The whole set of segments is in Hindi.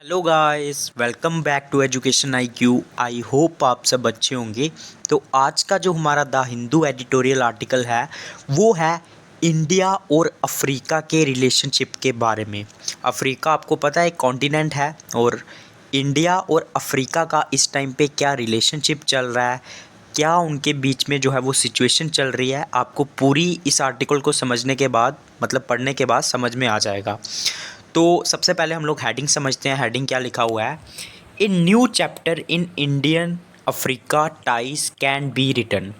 Hello guys, welcome back to education I Q. I hope आप सब अच्छे होंगे। तो आज का जो हमारा द हिंदू एडिटोरियल आर्टिकल है वो है इंडिया और अफ्रीका के रिलेशनशिप के बारे में। अफ्रीका आपको पता है एक कॉन्टिनेंट है, और इंडिया और अफ्रीका का इस टाइम पे क्या रिलेशनशिप चल रहा है, क्या उनके बीच में जो है वो सिचुएशन चल रही है, आपको पूरी इस आर्टिकल को समझने के बाद मतलब पढ़ने के बाद समझ में आ जाएगा। तो सबसे पहले हम लोग हेडिंग समझते हैं। हेडिंग क्या लिखा हुआ है? A new chapter in Indian Africa ties can be written.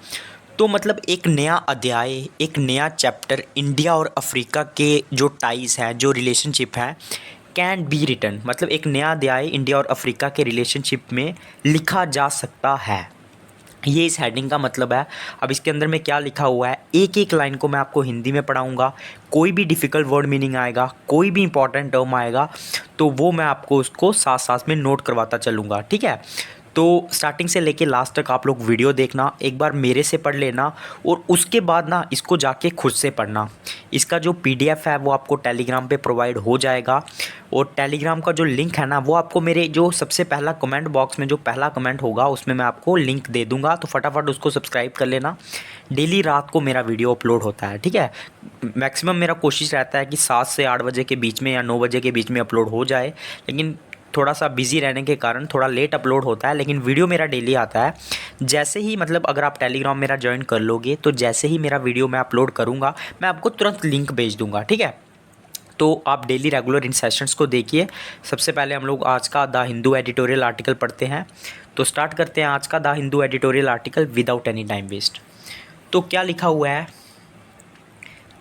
तो मतलब एक नया अध्याय, एक नया चैप्टर इंडिया और अफ्रीका के जो टाइज हैं, जो रिलेशनशिप है, कैन बी रिटन मतलब एक नया अध्याय इंडिया और अफ्रीका के रिलेशनशिप में लिखा जा सकता है। ये इस हेडिंग का मतलब है। अब इसके अंदर में क्या लिखा हुआ है, एक एक लाइन को मैं आपको हिंदी में पढ़ाऊंगा। कोई भी डिफ़िकल्ट वर्ड मीनिंग आएगा, कोई भी इंपॉर्टेंट टर्म आएगा, तो वो मैं आपको उसको साथ साथ में नोट करवाता चलूँगा, ठीक है। तो स्टार्टिंग से लेके लास्ट तक आप लोग वीडियो देखना, एक बार मेरे से पढ़ लेना, और उसके बाद ना इसको जाके खुद से पढ़ना। इसका जो पीडीएफ है वो आपको टेलीग्राम पे प्रोवाइड हो जाएगा, और टेलीग्राम का जो लिंक है ना वो आपको मेरे जो सबसे पहला कमेंट बॉक्स में जो पहला कमेंट होगा उसमें मैं आपको लिंक दे दूंगा। तो फटाफट उसको सब्सक्राइब कर लेना। डेली रात को मेरा वीडियो अपलोड होता है, ठीक है। मैक्सिमम मेरा कोशिश रहता है कि 7 से 8 बजे के बीच में या 9 बजे के बीच में अपलोड हो जाए, लेकिन थोड़ा सा बिजी रहने के कारण थोड़ा लेट अपलोड होता है, लेकिन वीडियो मेरा डेली आता है। जैसे ही मतलब अगर आप टेलीग्राम मेरा ज्वाइन कर लोगे तो जैसे ही मेरा वीडियो मैं अपलोड करूँगा मैं आपको तुरंत लिंक भेज दूँगा, ठीक है। तो आप डेली रेगुलर इन सेशंस को देखिए। सबसे पहले हम लोग आज का द हिंदू एडिटोरियल आर्टिकल पढ़ते हैं। तो स्टार्ट करते हैं आज का the Hindu editorial article without any time waste. तो क्या लिखा हुआ है?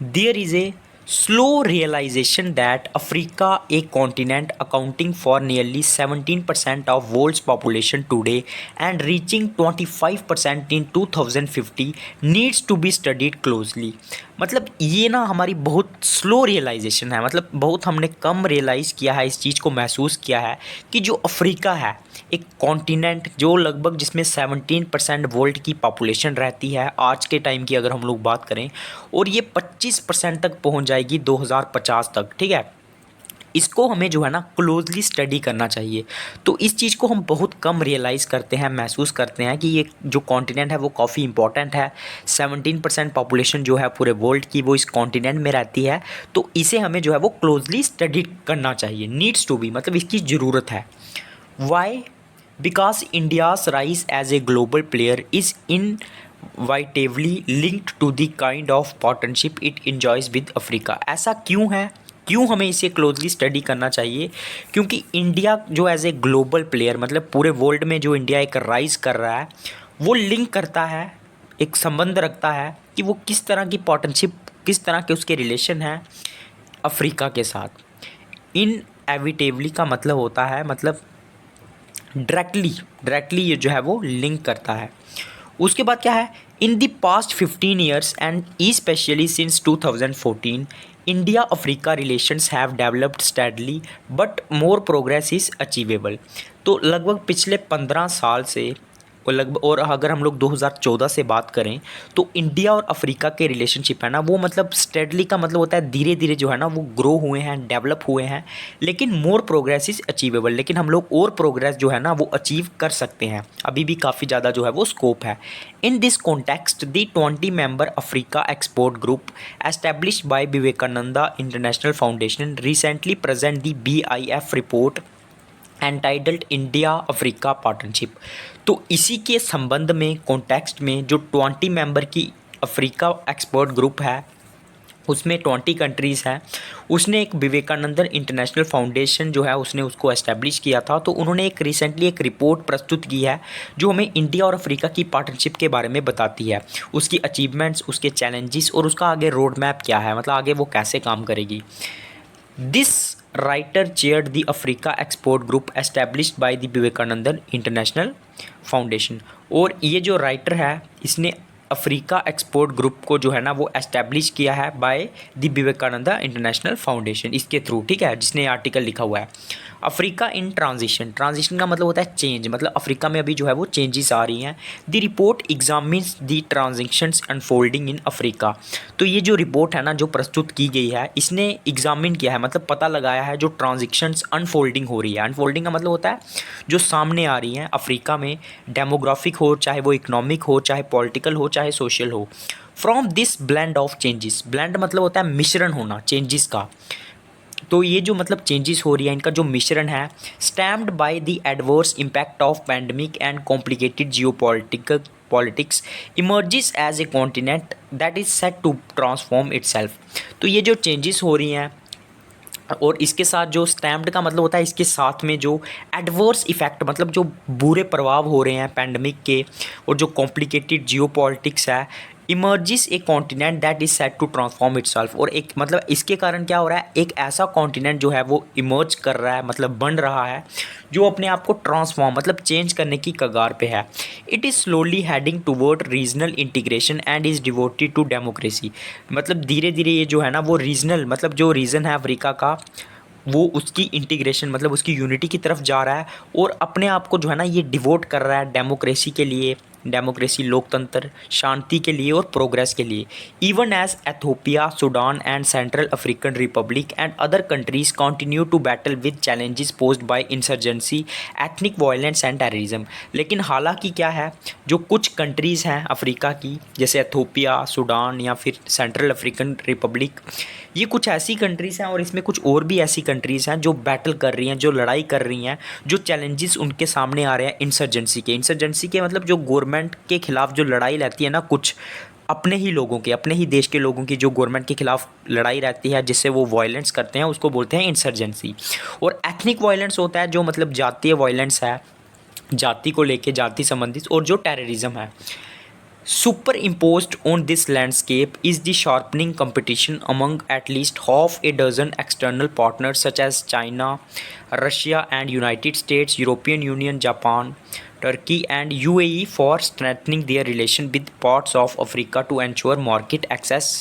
There is a slow realization that Africa, a continent accounting for nearly 17% of world's population today and reaching 25% in 2050, needs to be studied closely। मतलब ये ना हमारी बहुत स्लो रियलाइजेशन है, मतलब बहुत हमने कम रियलाइज़ किया है, इस चीज़ को महसूस किया है कि जो अफ्रीका है एक कॉन्टिनेंट जो लगभग जिसमें 17% वर्ल्ड की पॉपुलेशन रहती है आज के टाइम की अगर हम लोग बात करें, और ये 25% तक पहुंच जाएगी 2050 तक, ठीक है। इसको हमें जो है ना क्लोजली स्टडी करना चाहिए। तो इस चीज़ को हम बहुत कम रियलाइज़ करते हैं, महसूस करते हैं कि ये जो कॉन्टिनेंट है वो काफ़ी इंपॉर्टेंट है। 17% पॉपुलेशन जो है पूरे वर्ल्ड की वो इस कॉन्टिनेंट में रहती है। तो इसे हमें जो है वो क्लोजली स्टडी करना चाहिए। नीड्स टू बी मतलब इसकी ज़रूरत है। Y? Because India's rise as a global player is inevitably linked to the kind of partnership it enjoys with Africa। ऐसा क्यों है, क्यों हमें इसे क्लोजली स्टडी करना चाहिए? क्योंकि इंडिया जो एज ए ग्लोबल प्लेयर मतलब पूरे वर्ल्ड में जो इंडिया एक राइज कर रहा है वो लिंक करता है, एक संबंध रखता है कि वो किस तरह की पार्टनरशिप, किस तरह के उसके रिलेशन हैं अफ्रीका के साथ। इनएविटेबली का मतलब होता है मतलब डायरेक्टली ये जो है वो लिंक करता है। उसके बाद क्या है? In the past 15 years and specially since 2014 India Africa relations have developed steadily but more progress is achievable. तो लगभग पिछले 15 साल से और अगर हम लोग 2014 से बात करें तो इंडिया और अफ्रीका के रिलेशनशिप है ना वो मतलब स्टेडली का मतलब होता है धीरे धीरे जो है ना वो ग्रो हुए हैं, डेवलप हुए हैं, लेकिन मोर प्रोग्रेस इज़ अचीवेबल, लेकिन हम लोग और प्रोग्रेस जो है ना वो अचीव कर सकते हैं, अभी भी काफ़ी ज़्यादा जो है वो स्कोप है। In this context the 20 member Africa export group established by Vivekananda international foundation recently present the BIF report entitled India Africa partnership. तो इसी के संबंध में कॉन्टेक्स्ट में जो 20 मेंबर की अफ्रीका एक्सपर्ट ग्रुप है उसमें 20 कंट्रीज़ हैं, उसने एक विवेकानंदन इंटरनेशनल फाउंडेशन जो है उसने उसको एस्टेब्लिश किया था। तो उन्होंने एक रिसेंटली एक रिपोर्ट प्रस्तुत की है जो हमें इंडिया और अफ्रीका की पार्टनरशिप के बारे में बताती है, उसकी अचीवमेंट्स, उसके चैलेंजेस और उसका आगे रोड मैप क्या है, मतलब आगे वो कैसे काम करेगी। This writer chaired the Africa export group established by the Vivekanandan international foundation. और ये जो राइटर है इसने अफ्रीका एक्सपोर्ट ग्रुप को जो है ना वो एस्टैब्लिश किया है by the Vivekananda international foundation, इसके थ्रू, ठीक है, जिसने ये आर्टिकल लिखा हुआ है। अफ्रीका इन ट्रांजिशन, ट्रांजिशन का मतलब होता है चेंज, मतलब अफ्रीका में अभी जो है वो चेंजेस आ रही हैं। The report examines the transitions unfolding in Africa. तो ये जो रिपोर्ट है ना जो प्रस्तुत की गई है, इसने एग्जामिन किया है, मतलब पता लगाया है जो ट्रांजिशंस अनफोल्डिंग हो रही है। अनफोल्डिंग का मतलब होता है जो सामने आ रही हैं अफ्रीका में, डेमोग्राफिक हो, चाहे वो इकोनॉमिक हो, चाहे पॉलिटिकल हो, चाहे सोशल हो। From this blend of changes, blend मतलब होता है मिश्रण होना चेंजेस का। तो ये जो मतलब चेंजेस हो रही है, इनका जो मिश्रण है, stamped by the adverse impact of pandemic and complicated geopolitical politics, emerges as a continent that is set to transform itself. तो ये जो चेंजेस हो रही हैं और इसके साथ जो स्टैम्प्ड का मतलब होता है इसके साथ में जो एडवर्स इफेक्ट, मतलब जो बुरे प्रभाव हो रहे हैं पैंडमिक के, और जो कॉम्प्लिकेटेड जियोपॉलिटिक्स है, emerges a continent that is set to transform itself. और एक मतलब इसके कारण क्या हो रहा है, एक ऐसा कॉन्टिनेंट जो है वो इमर्ज कर रहा है, मतलब बन रहा है, जो अपने आप को ट्रांसफॉर्म मतलब चेंज करने की कगार पे है। It is slowly heading toward regional integration and is devoted to democracy. मतलब धीरे धीरे ये जो है ना वो रीजनल, मतलब जो रीजन है अफ्रीका का, वो उसकी इंटीग्रेशन मतलब उसकी यूनिटी की तरफ जा रहा है, और अपने आप को जो है ना ये डिवोट कर रहा है डेमोक्रेसी के लिए, डेमोक्रेसी लोकतंत्र, शांति के लिए और प्रोग्रेस के लिए। Even as Ethiopia, Sudan and Central African Republic and other countries continue to battle with challenges posed by insurgency, ethnic violence and terrorism. लेकिन हालांकि क्या है, जो कुछ कंट्रीज़ हैं अफ्रीका की, जैसे एथोपिया, सूडान या फिर सेंट्रल अफ्रीकन रिपब्लिक, ये कुछ ऐसी कंट्रीज़ हैं और इसमें कुछ और भी ऐसी कंट्रीज़ हैं जो बैटल कर रही हैं, जो लड़ाई कर रही हैं, जो चैलेंजेस उनके सामने आ रहे हैं इंसर्जेंसी के। इंसर्जेंसी के मतलब जो गवर्नमेंट के ख़िलाफ़ जो लड़ाई रहती है ना, कुछ अपने ही लोगों की, अपने ही देश के लोगों की जो गवर्नमेंट के खिलाफ लड़ाई रहती है, जिससे वो वायलेंस करते हैं, उसको बोलते हैं इंसर्जेंसी। और एथनिक वायलेंस होता है जो मतलब जातीय वायलेंस है, जाति को लेके, जाति संबंधित, और जो टेररिज्म है। Superimposed on this landscape is the sharpening competition among at least half a dozen external partners such as China, Russia and United States, European Union, Japan, Turkey and UAE for strengthening their relation with parts of Africa to ensure market access।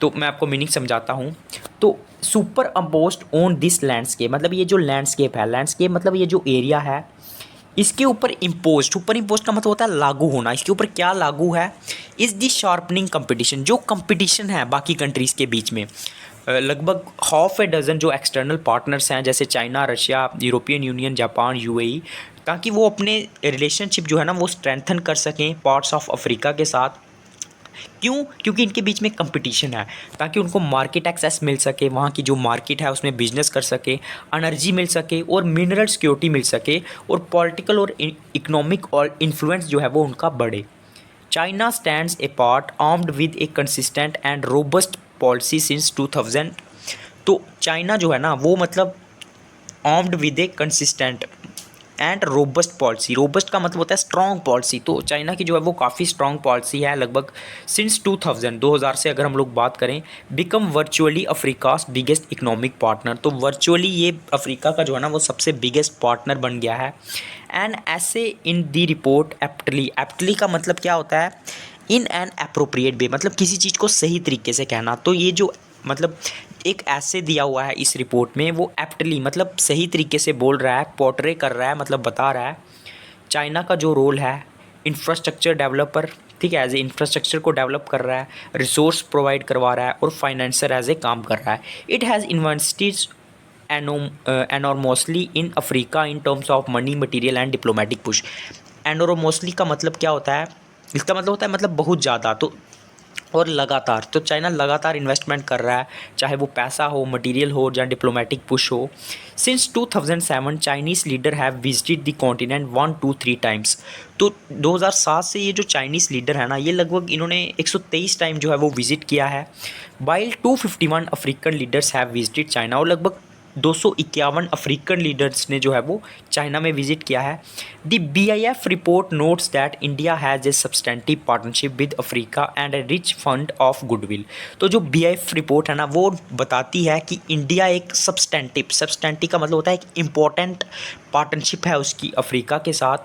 तो मैं आपको मीनिंग समझाता हूँ। तो सुपर अम्पोज्ड ऑन दिस लैंडस्केप, मतलब ये जो लैंडस्केप है, लैंडस्केप मतलब ये जो एरिया है, इसके ऊपर इम्पोज, सुपर इम्पोज का मतलब होता है लागू होना। इसके ऊपर क्या लागू है, इज़ दी शार्पनिंग कंपटीशन, जो कंपटीशन है बाकी कंट्रीज़ के बीच में। लगभग हाफ ए डज़न जो एक्सटर्नल पार्टनर्स हैं, जैसे China, Russia, European union, Japan, UAE, ताकि वो अपने रिलेशनशिप जो है ना वो स्ट्रेंथन कर सकें पार्ट्स ऑफ अफ्रीका के साथ। क्यों? क्योंकि इनके बीच में कंपटीशन है, ताकि उनको मार्केट एक्सेस मिल सके, वहाँ की जो मार्केट है उसमें बिजनेस कर सके, एनर्जी मिल सके और मिनरल सिक्योरिटी मिल सके, और पॉलिटिकल और इकोनॉमिक और इन्फ्लुएंस जो है वो उनका बढ़े। China stands A part armed with A consistent and robust policy since 2000। तो चाइना जो है ना वो मतलब armed with A consistent and robust policy, robust का मतलब होता है स्ट्रॉन्ग पॉलिसी। तो चाइना की जो है वो काफ़ी स्ट्रॉन्ग पॉलिसी है, लगभग सिंस 2000 से अगर हम लोग बात करें, become virtually Africa's biggest economic partner. तो वर्चुअली ये अफ्रीका का जो है ना वो सबसे बिगेस्ट पार्टनर बन गया है। एंड ऐसे इन दी रिपोर्ट एप्टली, एप्टली का मतलब क्या होता है, इन एन अप्रोप्रिएट वे, मतलब किसी चीज़ को सही तरीके से कहना। तो ये जो मतलब एक ऐसे दिया हुआ है इस रिपोर्ट में, वो एप्टली मतलब सही तरीके से बोल रहा है, पोर्ट्रे कर रहा है, मतलब बता रहा है चाइना का जो रोल है इंफ्रास्ट्रक्चर डेवलपर, ठीक है, एज ए इंफ्रास्ट्रक्चर को डेवलप कर रहा है, रिसोर्स प्रोवाइड करवा रहा है और फाइनेंसर एज ए काम कर रहा है। It has invested enormously in Africa in terms of money, material and diplomatic push. Enormously का मतलब क्या होता है, इसका मतलब होता है मतलब बहुत ज़्यादा, तो और लगातार। तो चाइना लगातार इन्वेस्टमेंट कर रहा है, चाहे वो पैसा हो, मटेरियल हो या डिप्लोमेटिक पुश हो। Since 2007 Chinese leader have visited the continent 1 to 3 times. तो 2007 से ये जो चाइनीज़ लीडर है ना, ये लगभग इन्होंने 123 टाइम जो है वो विज़िट किया है। While 251 African leaders have visited China, और लगभग 251 अफ्रीकन लीडर्स ने जो है वो चाइना में विजिट किया है। The BIF report notes that India has a substantive partnership with Africa and A rich fund of goodwill. तो जो BIF रिपोर्ट है ना वो बताती है कि इंडिया एक सब्सटेंटिव का मतलब होता है एक इम्पोर्टेंट पार्टनरशिप है उसकी अफ्रीका के साथ,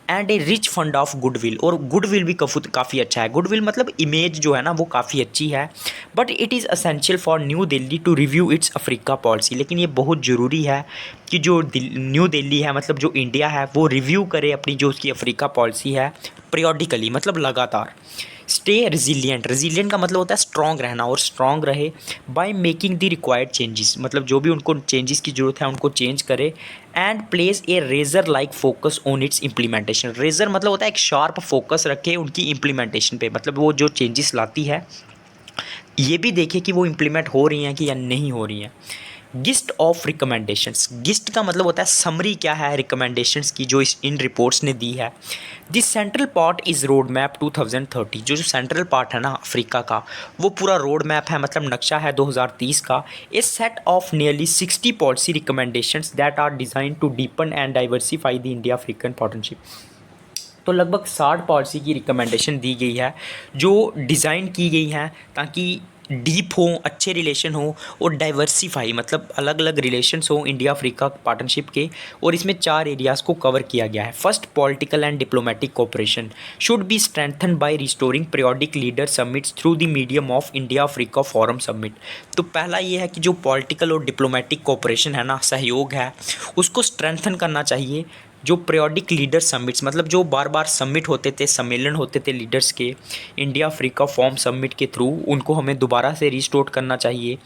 and A rich fund of goodwill, और गुडविल भी काफ़ी अच्छा है। गुडविल मतलब इमेज जो है ना वो काफ़ी अच्छी है। But it is essential for New Delhi to review its Africa policy, लेकिन ये बहुत ज़रूरी है कि जो न्यू दिल्ली है मतलब जो इंडिया है वो रिव्यू करे अपनी जो उसकी अफ्रीका पॉलिसी है पीरियडिकली, मतलब लगातार। स्टे रिजिलियंट का मतलब होता है स्ट्रॉन्ग रहना, और स्ट्रॉन्ग रहे by making the required changes, मतलब जो भी उनको चेंजेस की ज़रूरत है उनको चेंज करे, and place a razor like focus on its implementation. Razor मतलब होता है एक शार्प फोकस रखे उनकी इम्प्लीमेंटेशन पे, मतलब वो जो चेंजेस लाती है ये भी देखे कि वो इम्प्लीमेंट हो रही हैं कि या नहीं हो रही हैं। गिस्ट ऑफ रिकमेंडेशंस, गिस्ट का मतलब होता है समरी क्या है रिकमेंडेशंस की जो इन रिपोर्ट्स ने दी है। This central part is road map 2030, जो सेंट्रल पार्ट है ना अफ्रीका का वो पूरा रोड मैप है, मतलब नक्शा है 2030 का। A set of nearly 60 policy recommendations that are design to deepen and diversify the India African partnership. तो लगभग 60 पॉलिसी की रिकमेंडेशन दी गई है जो डिज़ाइन की गई हैं ताकि डीप हो, अच्छे रिलेशन हो और डाइवर्सिफाई मतलब अलग अलग रिलेशंस हो इंडिया अफ्रीका पार्टनरशिप के। और इसमें 4 एरियाज़ को कवर किया गया है। First, political and diplomatic cooperation should be strengthen by restoring periodic leader summits through the medium of India Africa forum summit. तो पहला ये है कि जो पॉलिटिकल और डिप्लोमेटिक कोऑपरेशन है ना, सहयोग है, उसको स्ट्रेंथन करना चाहिए। जो पीरियोडिक लीडर समिट्स मतलब जो बार बार समिट होते थे, सम्मेलन होते थे लीडर्स के इंडिया अफ्रीका फॉर्म समिट के थ्रू, उनको हमें दोबारा से रिस्टोर करना चाहिए।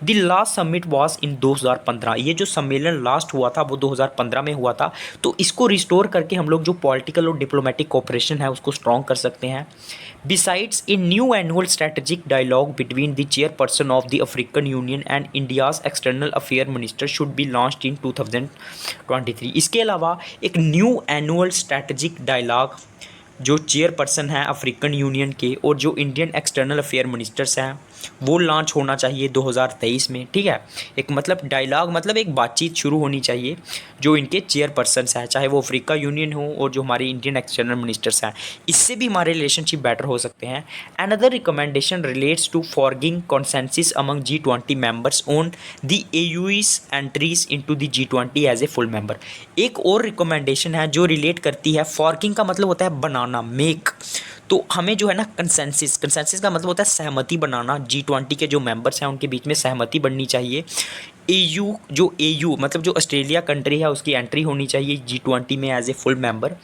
The last summit was in 2015, ये जो सम्मेलन लास्ट हुआ था वो 2015 में हुआ था। तो इसको रिस्टोर करके हम लोग जो पॉलिटिकल और डिप्लोमेटिक कोऑपरेशन है उसको स्ट्रॉन्ग कर सकते हैं। Besides, a new annual strategic dialogue between the chairperson of the African Union and India's external affairs minister should be launched in 2023। इसके अलावा एक न्यू एनुअल स्ट्रैटेजिक डायलॉग जो चेयरपर्सन है अफ्रीकन यूनियन के और जो इंडियन एक्सटर्नल अफेयर मिनिस्टर्स हैं वो लॉन्च होना चाहिए 2023 में। ठीक है, एक मतलब डायलॉग मतलब एक बातचीत शुरू होनी चाहिए जो इनके चेयरपर्सन्स हैं, चाहे वो अफ्रीका यूनियन हो और जो हमारे इंडियन एक्सटर्नल मिनिस्टर्स हैं। इससे भी हमारे रिलेशनशिप बेटर हो सकते हैं। Another recommendation relates to forging consensus among G20 members on the AU's entries into the G20 as a full member. एक और रिकमेंडेशन है जो रिलेट करती है, फॉर्गिंग का मतलब होता है बनाना, मेक। तो हमें जो है ना कंसेंसिस का मतलब होता है सहमति बनाना। G20 के जो मेंबर्स हैं उनके बीच में सहमति बननी चाहिए। AU मतलब जो ऑस्ट्रेलिया कंट्री है उसकी एंट्री होनी चाहिए G20 में as a full member.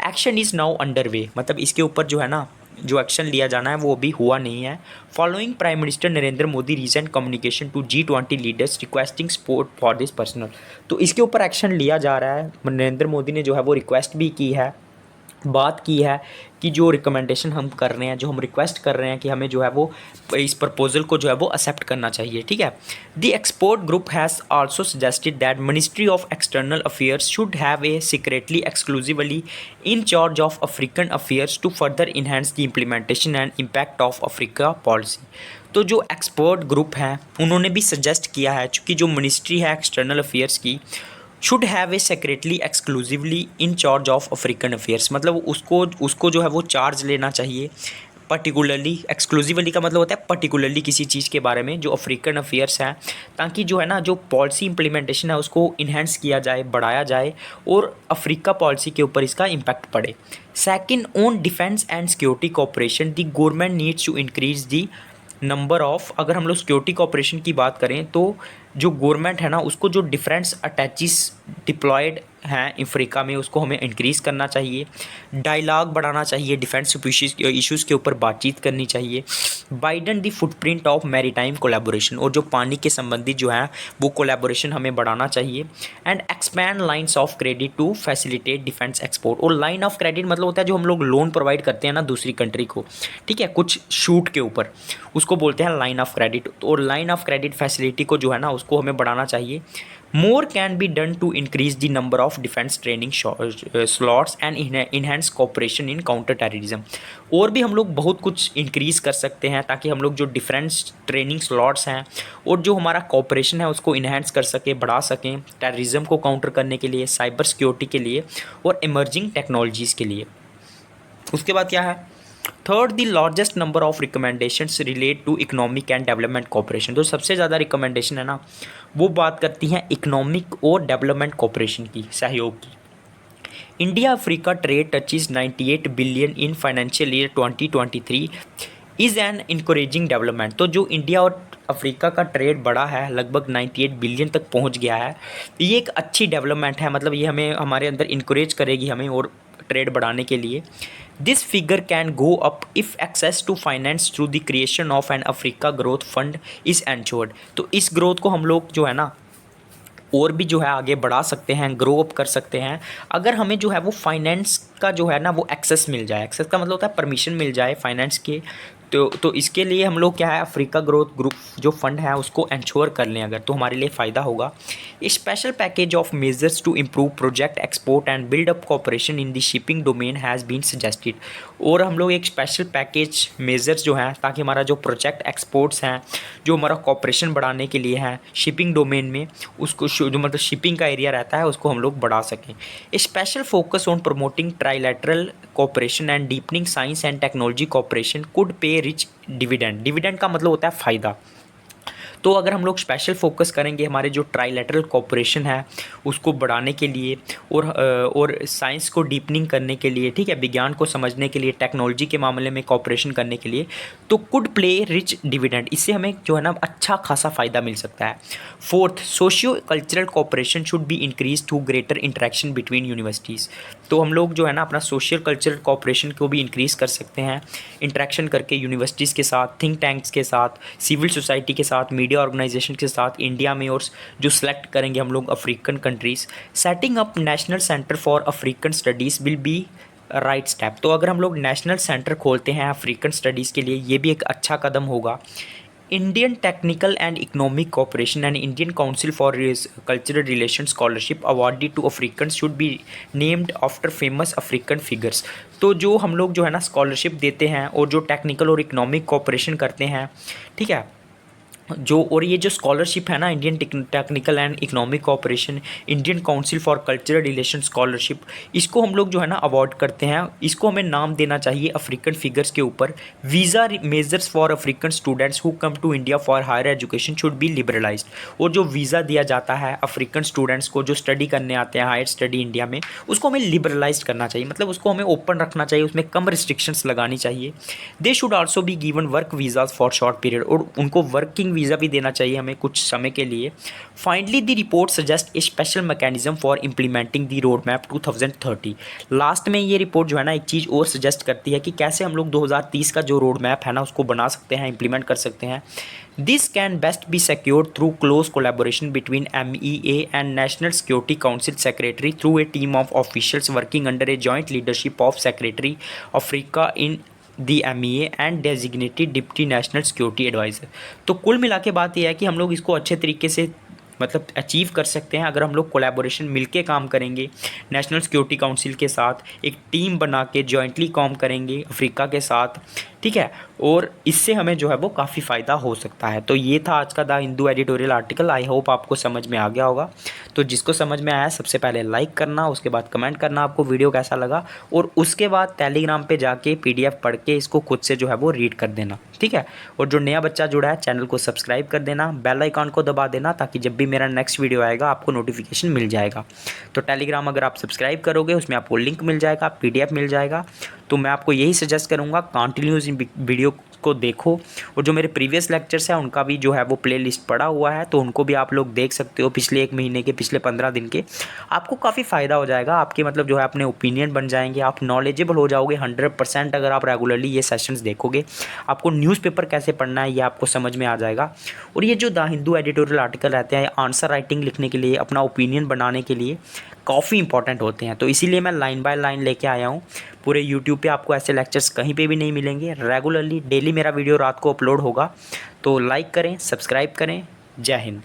Action is now under way, मतलब इसके ऊपर जो है ना जो एक्शन लिया जाना है वो अभी हुआ नहीं है। Following prime minister Narendra Modi recent communication to G20 leaders requesting support for this personal. तो इसके ऊपर एक्शन लिया जा रहा है। नरेंद्र मोदी ने जो है वो रिक्वेस्ट भी की है, बात की है कि जो रिकमेंडेशन हम कर रहे हैं, जो हम रिक्वेस्ट कर रहे हैं कि हमें जो है वो इस प्रपोजल को जो है वो एक्सेप्ट करना चाहिए। ठीक है, the export group has also suggested that ministry of external affairs should have a secretly exclusively in charge of African affairs to further enhance the implementation and impact of Africa policy. तो जो एक्सपर्ट ग्रुप है उन्होंने भी सजेस्ट किया है चूँकि जो मिनिस्ट्री है एक्सटर्नल अफेयर्स की should have A secretly exclusively in charge of African affairs, मतलब उसको जो है वो चार्ज लेना चाहिए पर्टिकुलरली। एक्सक्लूसिवली का मतलब होता है पर्टिकुलरली किसी चीज़ के बारे में जो अफ्रीकन अफेयर्स हैं, ताकि जो है ना जो पॉलिसी इंप्लीमेंटेशन है उसको इन्हेंस किया जाए, बढ़ाया जाए और अफ्रीका पॉलिसी के ऊपर इसका इम्पैक्ट पड़े। Second, on defence and security cooperation the government needs to increase the number of, अगर हम लोग सिक्योरिटी कोऑपरेशन की बात करें तो जो गवर्नमेंट है ना उसको जो डिफरेंस अटैचिस डिप्लॉयड हैं अफ्रीका में उसको हमें इंक्रीज़ करना चाहिए। डायलॉग बढ़ाना चाहिए, डिफेंस इश्यूज़ के ऊपर बातचीत करनी चाहिए। Widen the footprint of maritime collaboration, और जो पानी के संबंधित जो है वो कोलैबोरेशन हमें बढ़ाना चाहिए। And expand lines of credit to facilitate defence export, और लाइन ऑफ क्रेडिट मतलब होता है जो हम लोग लोन प्रोवाइड करते हैं ना दूसरी कंट्री को, ठीक है, कुछ शूट के ऊपर, उसको बोलते हैं लाइन ऑफ क्रेडिट। और लाइन ऑफ क्रेडिट फैसिलिटी को जो है ना उसको हमें बढ़ाना चाहिए। More can be done to increase the number of defence training slots and enhance cooperation in counter terrorism. और भी हम लोग बहुत कुछ इंक्रीज़ कर सकते हैं ताकि हम लोग जो डिफेंस ट्रेनिंग स्लॉट्स हैं और जो हमारा कोऑपरेशन है उसको इन्हेंस कर सकें, बढ़ा सकें, टेररिज्म को काउंटर करने के लिए, साइबर सिक्योरिटी के लिए और इमर्जिंग टेक्नोलॉजीज़ के लिए। उसके बाद क्या है, third the largest number of recommendations relate to economic and development cooperation. तो सबसे ज़्यादा रिकमेंडेशन है ना वो बात करती हैं इकोनॉमिक और डेवलपमेंट कोऑपरेशन की, सहयोग की। India Africa trade touches 98 billion in financial year 2023 is an encouraging development. तो जो इंडिया और अफ्रीका का ट्रेड बढ़ा है, लगभग 98 बिलियन तक पहुंच गया है, ये एक अच्छी डेवलपमेंट है। मतलब ये हमें हमारे अंदर इनकरेज करेगी हमें और ट्रेड बढ़ाने के लिए। This figure can go up if access to finance through the creation of an Africa growth fund is ensured. तो इस ग्रोथ को हम लोग जो है ना और भी जो है आगे बढ़ा सकते हैं, ग्रो अप कर सकते हैं, अगर हमें जो है वो फाइनेंस का जो है ना वो एक्सेस मिल जाए। एक्सेस का मतलब होता है परमिशन मिल जाए फाइनेंस के। तो इसके लिए हम लोग क्या है, अफ्रीका ग्रोथ ग्रुप जो फंड है उसको इंश्योर कर लें अगर, तो हमारे लिए फ़ायदा होगा। Special package of measures to improve project export and build up cooperation in the shipping domain has been suggested. और हम लोग एक स्पेशल पैकेज मेजर्स जो हैं ताकि हमारा जो प्रोजेक्ट एक्सपोर्ट्स हैं, जो हमारा कोऑपरेशन बढ़ाने के लिए है शिपिंग डोमेन में, उसको जो मतलब शिपिंग का एरिया रहता है उसको हम लोग बढ़ा सकें। Special focus on promoting trilateral cooperation and deepening science and technology cooperation could पे रिच डिविडेंड। डिविडेंड का मतलब होता है फ़ायदा। तो अगर हम लोग स्पेशल फोकस करेंगे हमारे जो ट्राइलैटरल कोऑपरेशन है उसको बढ़ाने के लिए और साइंस को डीपनिंग करने के लिए, ठीक है, विज्ञान को समझने के लिए, टेक्नोलॉजी के मामले में कोऑपरेशन करने के लिए, तो कुड प्ले रिच डिविडेंड, इससे हमें जो है ना अच्छा खासा फ़ायदा मिल सकता है। Fourth, socio cultural cooperation should be increase to greater interaction between universities. तो हम लोग जो है ना अपना सोशल कल्चरल कोऑपरेशन को भी इंक्रीज़ कर सकते हैं इंटरेक्शन करके यूनिवर्सिटीज़ के साथ, थिंक टैंक्स के साथ, सिविल सोसाइटी के साथ, मीडिया ऑर्गेनाइजेशन के साथ इंडिया में। और जो सिलेक्ट करेंगे हम लोग African countries, setting up national centre for African studies will be right step. तो अगर हम लोग नेशनल सेंटर खोलते हैं अफ्रीकन स्टडीज़ के लिए, ये भी एक अच्छा कदम होगा। Indian technical and economic cooperation and Indian council for cultural relation scholarship awarded to African should be named after famous African figures. तो जो हम लोग जो है ना स्कॉलरशिप देते हैं और जो टेक्निकल और इकोनॉमिक कोऑपरेशन करते हैं, ठीक है, जो और ये जो स्कॉलरशिप है ना Indian technical and economic cooperation, Indian council for cultural relation scholarship, इसको हम लोग जो है ना अवार्ड करते हैं। इसको हमें नाम देना चाहिए अफ्रीकन फिगर्स के ऊपर। Visa measures for African students who come to India for higher education should be liberalised. और जो वीज़ा दिया जाता है अफ्रीकन स्टूडेंट्स को जो स्टडी करने आते हैं हायर स्टडी इंडिया में, उसको हमें लिबरलाइज करना चाहिए, मतलब उसको हमें ओपन रखना चाहिए, उसमें कम रिस्ट्रिक्शंस लगानी चाहिए। They should also be given work visas for short period, और उनको वर्किंग वीज़ा भी देना चाहिए हमें कुछ समय के लिए। Finally the report suggest A special mechanism for implementing the road map 2030। Last में ये रिपोर्ट जो है ना एक चीज़ और सजेस्ट करती है कि कैसे हम लोग 2030 का जो रोड मैप है ना उसको बना सकते हैं, इम्प्लीमेंट कर सकते हैं। This can best be secured through close collaboration between MEA and national security council secretary through a team of officials working under a joint leadership of secretary Africa in the MEA and designated deputy national security adviser. तो कुल मिला के बात यह है कि हम लोग इसको अच्छे तरीके से मतलब अचीव कर सकते हैं अगर हम लोग कोलैबोरेशन मिलके काम करेंगे नेशनल सिक्योरिटी काउंसिल के साथ, एक टीम बना के जॉइंटली काम करेंगे अफ्रीका के साथ, ठीक है, और इससे हमें जो है वो काफ़ी फ़ायदा हो सकता है। तो ये था आज का the Hindu editorial article. I hope आपको समझ में आ गया होगा। तो जिसको समझ में आया सबसे पहले लाइक करना, उसके बाद कमेंट करना आपको वीडियो कैसा लगा, और उसके बाद टेलीग्राम पे जाके PDF पढ़ के इसको खुद से जो है वो रीड कर देना, ठीक है। और जो नया बच्चा जुड़ा है चैनल को सब्सक्राइब कर देना, बेल आइकॉन को दबा देना, ताकि जब भी मेरा नेक्स्ट वीडियो आएगा आपको नोटिफिकेशन मिल जाएगा। तो टेलीग्राम अगर आप सब्सक्राइब करोगे उसमें आपको लिंक मिल जाएगा, PDF मिल जाएगा। तो मैं आपको यही सजेस्ट करूँगा कंटिन्यूस वीडियो को देखो, और जो मेरे प्रीवियस लेक्चर्स हैं उनका भी जो है वो प्लेलिस्ट पड़ा हुआ है, तो उनको भी आप लोग देख सकते हो, पिछले 1 महीने के, पिछले 15 दिन के। आपको काफ़ी फ़ायदा हो जाएगा, आपके मतलब जो है अपने ओपिनियन बन जाएंगे, आप नॉलेजेबल हो जाओगे 100% अगर आप रेगुलरली ये सेशंस देखोगे। आपको न्यूज़पेपर कैसे पढ़ना है ये आपको समझ में आ जाएगा। और ये जो द हिंदू एडिटोरियल आर्टिकल रहते हैं आंसर राइटिंग लिखने के लिए, अपना ओपिनियन बनाने के लिए काफ़ी इंपॉर्टेंट होते हैं। तो इसीलिए मैं लाइन बाय लाइन लेके आया हूँ। पूरे यूट्यूब पे आपको ऐसे लेक्चर्स कहीं पे भी नहीं मिलेंगे। रेगुलरली डेली मेरा वीडियो रात को अपलोड होगा। तो लाइक करें, सब्सक्राइब करें। जय हिंद।